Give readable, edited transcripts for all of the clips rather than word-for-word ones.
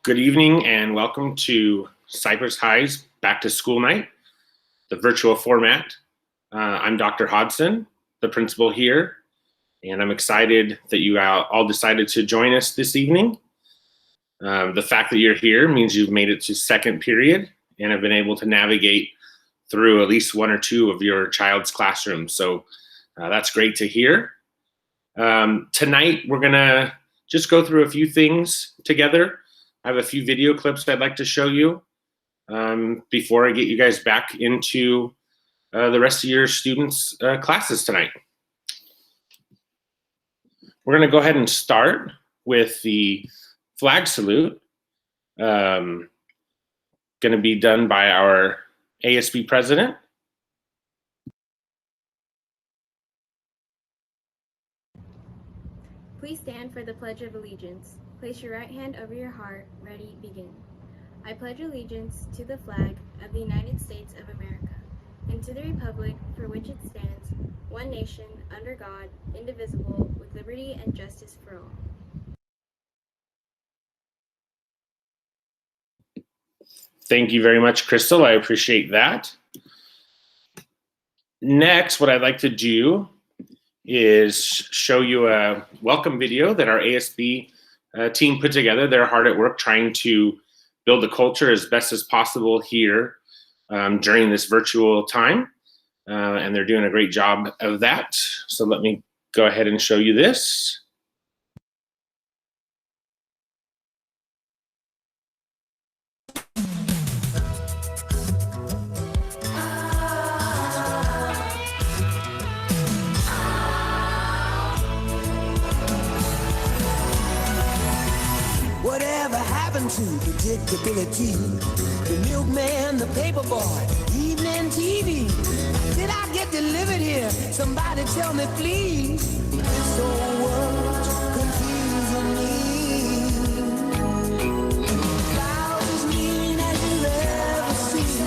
Good evening and welcome to Cypress High's Back to School Night, the virtual format. I'm Dr. Hodgson, the principal here, and I'm excited that you all decided to join us this evening. The fact that you're here means you've made it to second period and have been able to navigate through at least one or two of your child's classrooms. So that's great to hear. Tonight, we're gonna just go through a few things together. I have a few video clips I'd like to show you before I get you guys back into the rest of your students' classes tonight. We're gonna go ahead and start with the flag salute. Gonna be done by our ASB president. Please stand for the Pledge of Allegiance. Place your right hand over your heart. Ready, begin. I pledge allegiance to the flag of the United States of America and to the republic for which it stands, one nation, under God, indivisible, with liberty and justice for all. Thank you very much, Crystal. I appreciate that. Next, what I'd like to do is show you a welcome video that our ASB team put together. They're hard at work trying to build the culture as best as possible here during this virtual time, and they're doing a great job of that. So let me go ahead and show you this. Whatever happened to predictability? The milkman, the paperboy, evening TV. Did I get delivered here? Somebody tell me, please. So much confusing me. Clouds as mean as you've ever seen.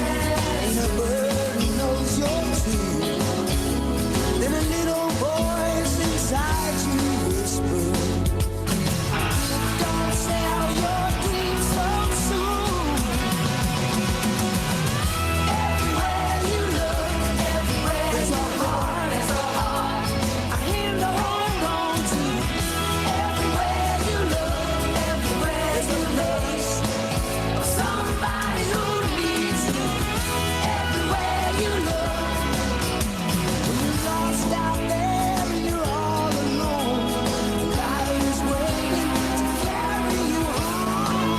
Ain't a bird who knows you're true. Then a little voice inside you whispers. Sell your dreams so soon. Everywhere you look, everywhere there's a heart, a hand to hold on to. Everywhere you look, everywhere there's a place of somebody who needs you. Everywhere you look, when you're lost out there and you're all alone, God is waiting to carry you home.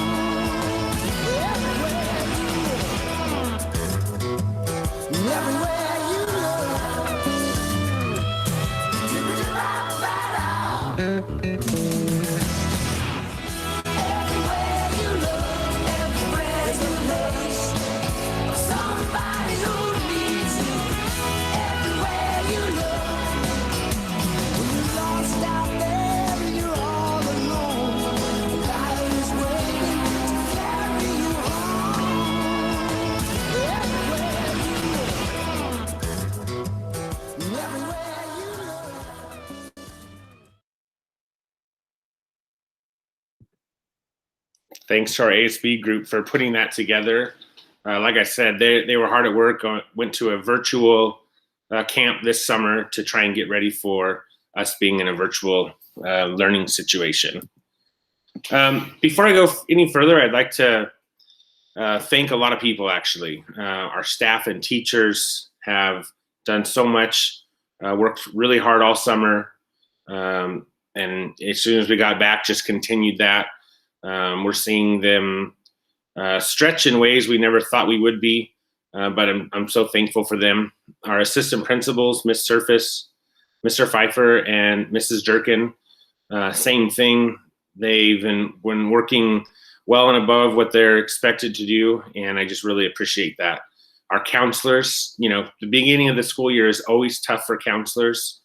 Everywhere you look, everywhere you look, everywhere there's a place of somebody who needs you. Everywhere you look, when you're lost out there and you're all alone, God is waiting to carry you home. Everywhere you look, everywhere you look. Thanks to our ASB group for putting that together. Like I said, they were hard at work, went to a virtual camp this summer to try and get ready for us being in a virtual learning situation. Before I go any further, I'd like to thank a lot of people, actually. Our staff and teachers have done so much, worked really hard all summer, and as soon as we got back, just continued that. We're seeing them stretch in ways we never thought we would be, but I'm so thankful for them. Our assistant principals, Ms. Surface, Mr. Pfeiffer, and Mrs. Durkin, same thing. They've been working well and above what they're expected to do, and I just really appreciate that. Our counselors, you know, the beginning of the school year is always tough for counselors.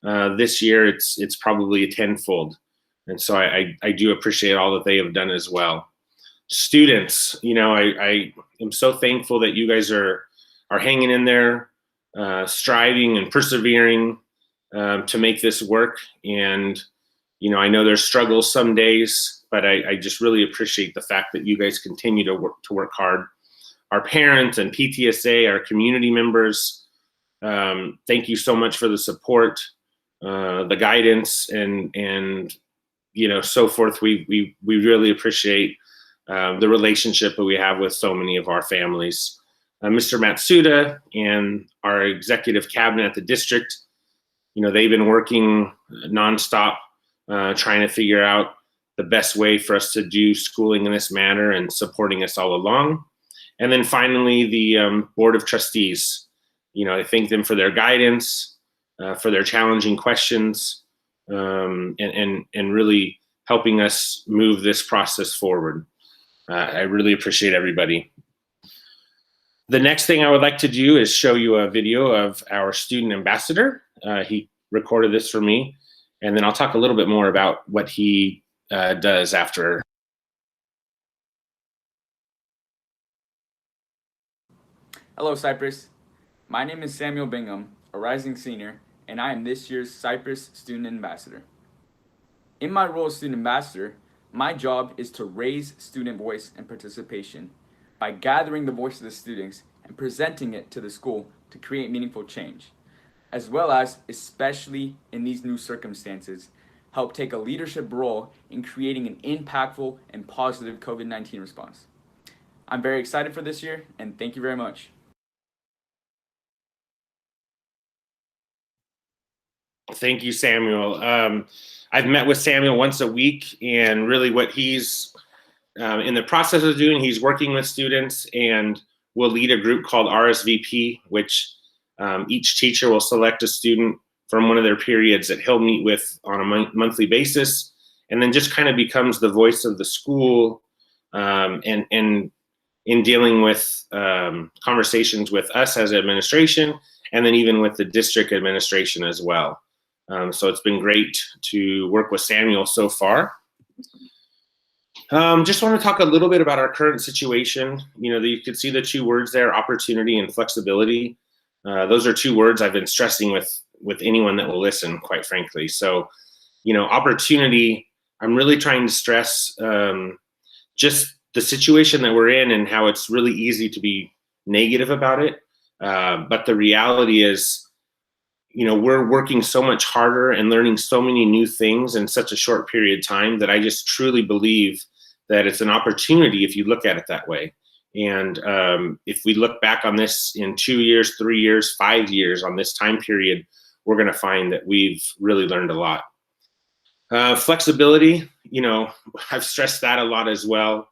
This year, it's probably a tenfold. And so I do appreciate all that they have done as well. Students, you know, I am so thankful that you guys are hanging in there, striving and persevering to make this work. And, you know, I know there's struggles some days, but I just really appreciate the fact that you guys continue to work hard. Our parents and PTSA, our community members, thank you so much for the support, the guidance, and so forth. We really appreciate the relationship that we have with so many of our families. Mr. Matsuda and our executive cabinet at the district, they've been working nonstop, trying to figure out the best way for us to do schooling in this manner and supporting us all along. And then finally, the Board of Trustees. I thank them for their guidance, for their challenging questions, and really helping us move this process forward. I really appreciate everybody. The next thing I would like to do is show you a video of our student ambassador. He recorded this for me, and then I'll talk a little bit more about what he does after. Hello, Cypress. My name is Samuel Bingham, a rising senior, and I am this year's Cypress Student Ambassador. In my role as Student Ambassador, my job is to raise student voice and participation by gathering the voice of the students and presenting it to the school to create meaningful change, as well as, especially in these new circumstances, help take a leadership role in creating an impactful and positive COVID-19 response. I'm very excited for this year, and thank you very much. Thank you, Samuel. I've met with Samuel once a week, and really what he's in the process of doing, he's working with students and will lead a group called RSVP, which each teacher will select a student from one of their periods that he'll meet with on a monthly basis, and then just kind of becomes the voice of the school and in dealing with conversations with us as administration, and then even with the district administration as well. So it's been great to work with Samuel so far. Just want to talk a little bit about our current situation. You can see the two words there, opportunity and flexibility. Those are two words I've been stressing with anyone that will listen, quite frankly. So, opportunity, I'm really trying to stress just the situation that we're in and how it's really easy to be negative about it. But the reality is, we're working so much harder and learning so many new things in such a short period of time that I just truly believe that it's an opportunity if you look at it that way. And if we look back on this in 2 years, 3 years, 5 years on this time period, we're going to find that we've really learned a lot. Flexibility, I've stressed that a lot as well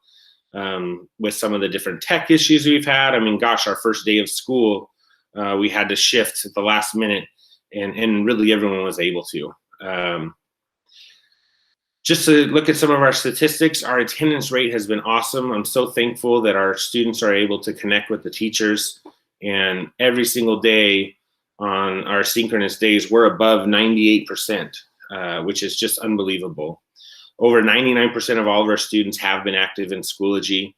with some of the different tech issues we've had. I mean, gosh, our first day of school, we had to shift at the last minute, and really everyone was able to. Just to look at some of our statistics, our attendance rate has been awesome. I'm so thankful that our students are able to connect with the teachers, and every single day on our synchronous days, we're above 98%, which is just unbelievable. Over 99% of all of our students have been active in Schoology.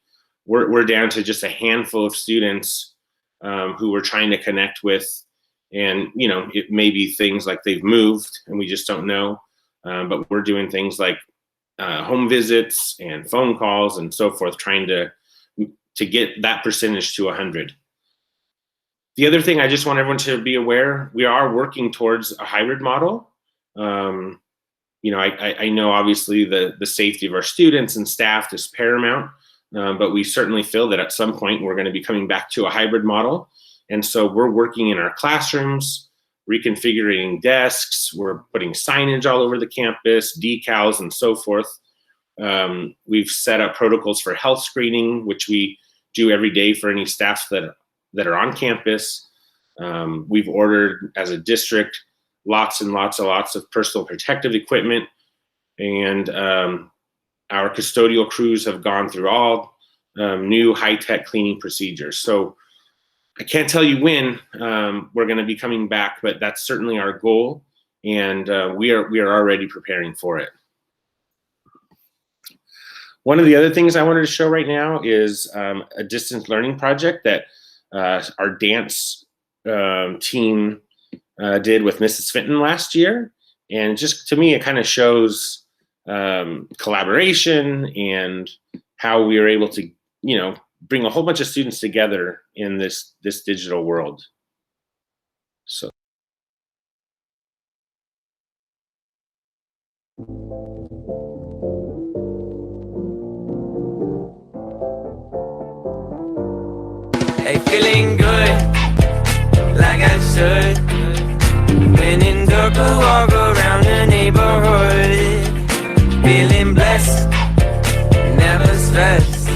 We're down to just a handful of students who we're trying to connect with, and it may be things like they've moved and we just don't know. But we're doing things like home visits and phone calls and so forth, trying to get that percentage to 100. The other thing I just want everyone to be aware, we are working towards a hybrid model. I know obviously the safety of our students and staff is paramount, but we certainly feel that at some point we're going to be coming back to a hybrid model. And so we're working in our classrooms, reconfiguring desks, we're putting signage all over the campus, decals and so forth. We've set up protocols for health screening, which we do every day for any staff that are on campus. We've ordered as a district lots and lots of personal protective equipment, and our custodial crews have gone through all new high-tech cleaning procedures. So I can't tell you when we're going to be coming back, but that's certainly our goal, and we are already preparing for it. One of the other things I wanted to show right now is a distance learning project that our dance team did with Mrs. Fenton last year. And just to me, it kind of shows collaboration and how we are able to, bring a whole bunch of students together in this digital world. So. Hey, feeling good, like I should. When in dark, I walk around the neighborhood. Feeling blessed, never stressed.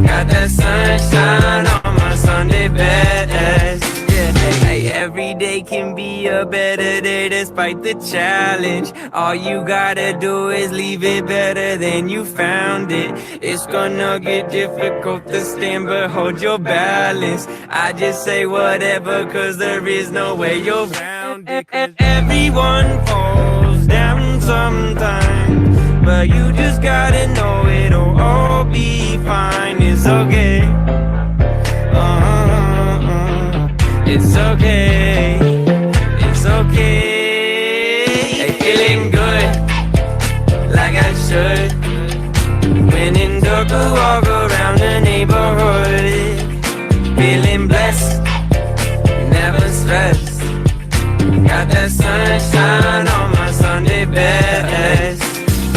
Got that sunshine on my Sunday best. Yeah, hey, every day can be a better day despite the challenge. All you gotta do is leave it better than you found it. It's gonna get difficult to stand, but hold your balance. I just say whatever, cause there is no way you're around it. Everyone falls down sometime, but you just gotta know it'll all be fine. It's okay. It's okay. It's okay. Hey, feeling good, like I should. When in dark, I walk around the neighborhood. Feeling blessed, never stressed. Got that sunshine on my Sunday best.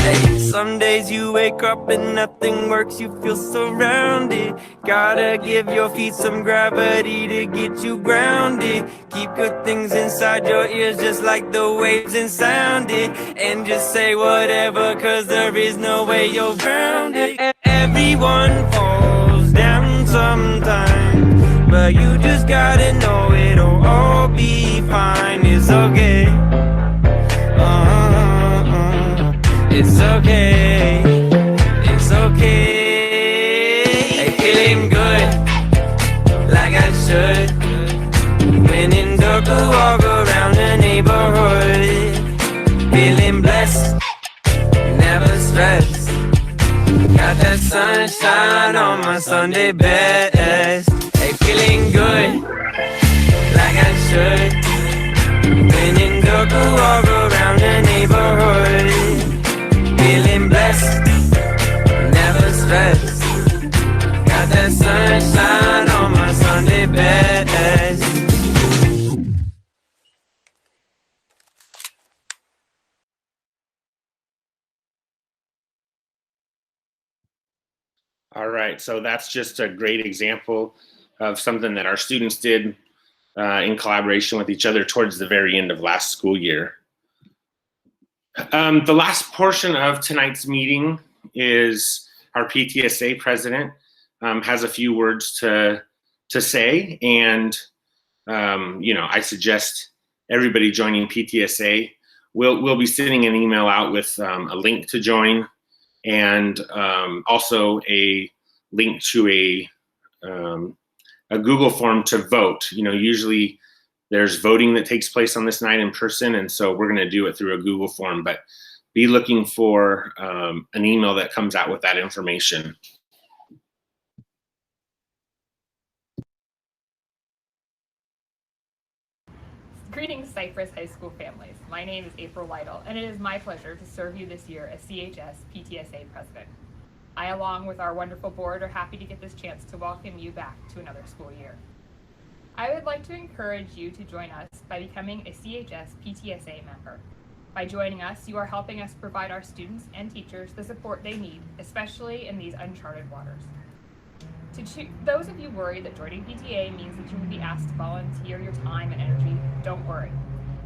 Hey, some days you wake up and nothing works, you feel surrounded. Gotta give your feet some gravity to get you grounded. Keep good things inside your ears just like the waves and sound it. And just say whatever, cause there is no way you're grounded. Everyone falls down sometime, but you just gotta know it'll all be fine. It's okay. It's okay. It's okay. Hey, feeling good, like I should. When in dark, I walk around the neighborhood. Feeling blessed, never stressed. Got that sunshine on my Sunday best. Hey, feeling good, like I should. When in dark, I walk around the neighborhood. Feeling blessed, never stressed. Got that sunshine on my Sunday best. All right, so that's just a great example of something that our students did in collaboration with each other towards the very end of last school year. The last portion of tonight's meeting is our PTSA president has a few words to say, and I suggest everybody joining PTSA. We'll be sending an email out with a link to join, and also a link to a Google form to vote. Usually there's voting that takes place on this night in person, and so we're going to do it through a Google form, but be looking for an email that comes out with that information. Greetings, Cypress High School families. My name is April Lytle, and it is my pleasure to serve you this year as CHS PTSA President. I, along with our wonderful board, are happy to get this chance to welcome you back to another school year. I would like to encourage you to join us by becoming a CHS PTSA member. By joining us, you are helping us provide our students and teachers the support they need, especially in these uncharted waters. To those of you worried that joining PTA means that you will be asked to volunteer your time and energy, don't worry.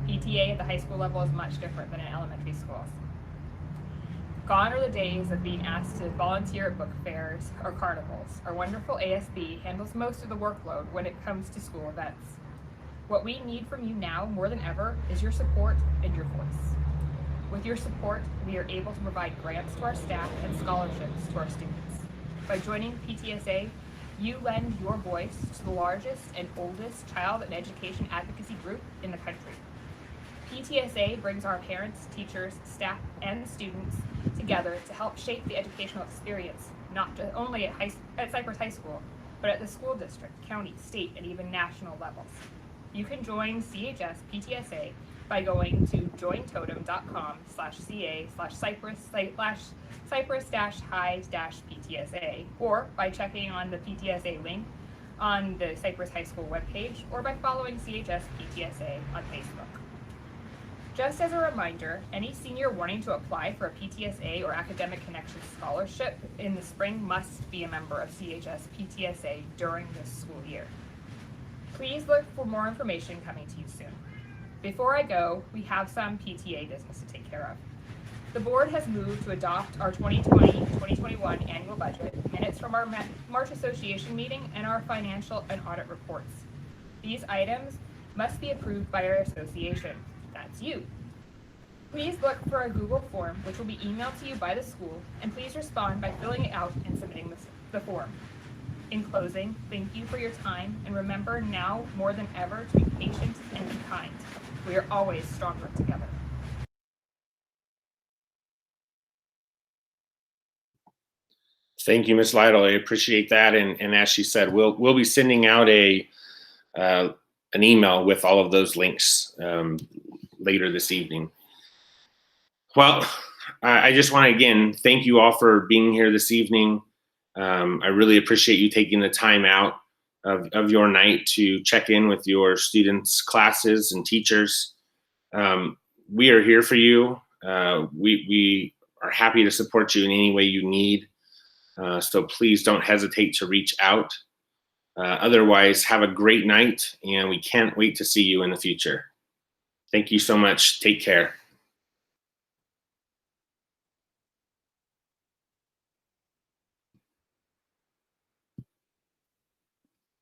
PTA at the high school level is much different than in elementary schools. Gone are the days of being asked to volunteer at book fairs or carnivals. Our wonderful ASB handles most of the workload when it comes to school events. What we need from you now, more than ever, is your support and your voice. With your support, we are able to provide grants to our staff and scholarships to our students. By joining PTSA, you lend your voice to the largest and oldest child and education advocacy group in the country. PTSA brings our parents, teachers, staff, and students together to help shape the educational experience, not only at Cypress High School, but at the school district, county, state, and even national levels. You can join CHS PTSA by going to jointotem.com/CA/Cypress-High-PTSA, or by checking on the PTSA link on the Cypress High School webpage, or by following CHS PTSA on Facebook. Just as a reminder, any senior wanting to apply for a PTSA or Academic Connections scholarship in the spring must be a member of CHS PTSA during this school year. Please look for more information coming to you soon. Before I go, we have some PTA business to take care of. The board has moved to adopt our 2020-2021 annual budget, minutes from our March Association meeting, and our financial and audit reports. These items must be approved by our association. That's you. Please look for a Google form, which will be emailed to you by the school, and please respond by filling it out and submitting the form. In closing, thank you for your time, and remember now more than ever to be patient and be kind. We are always stronger together. Thank you, Ms. Lytle. I appreciate that. And as she said, we'll be sending out an email with all of those links later this evening. Well, I just want to again thank you all for being here this evening. I really appreciate you taking the time out of your night to check in with your students' classes and teachers. We are here for you. We are happy to support you in any way you need. So please don't hesitate to reach out. Otherwise, have a great night, and we can't wait to see you in the future. Thank you so much. Take care.